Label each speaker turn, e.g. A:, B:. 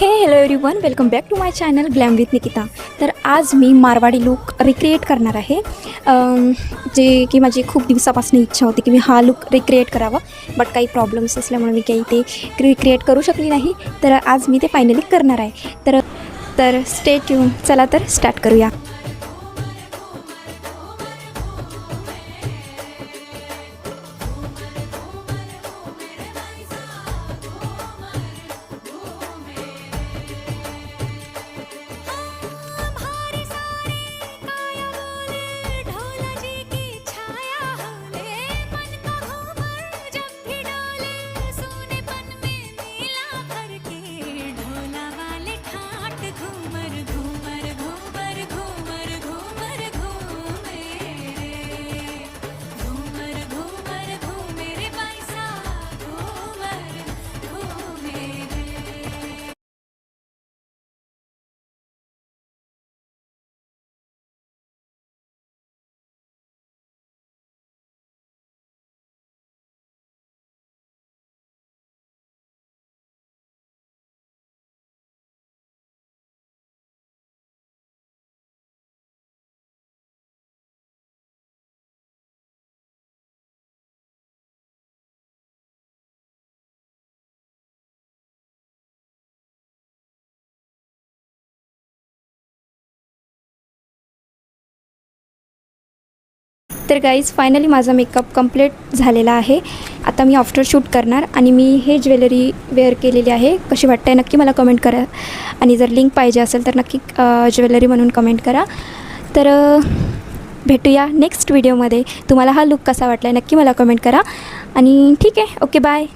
A: Hello everyone, welcome back to my channel glam with Nikita. तर आज मी Marwari look recreate करणार आहे, जे की माझी खूप दिवसापासून इच्छा होती की मी हा लुक रिक्रिएट करावा, बट काही प्रॉब्लेम्स असल्यामुळे मी काही ते रिक्रिएट करू शकली नाही। तर आज मी ते फायनली करणार आहे। तर स्टे ट्यून, चला तर स्टार्ट करूया। तर गाईज, फायनली माझा मेकअप कंप्लीट झालेला आहे। आता मी आफ्टर शूट करणार आणि मी हे ज्वेलरी वेअर केलेली आहे। कशी वाटते नक्की मला कमेंट करा, आणि जर लिंक पाहिजे असेल तर नक्की ज्वेलरी म्हणून कमेंट करा। तर भेटूया नेक्स्ट व्हिडिओमध्ये। तुम्हाला हा लुक कसा वाटला नक्की मला कमेंट करा, आणि ठीक आहे, ओके, बाय।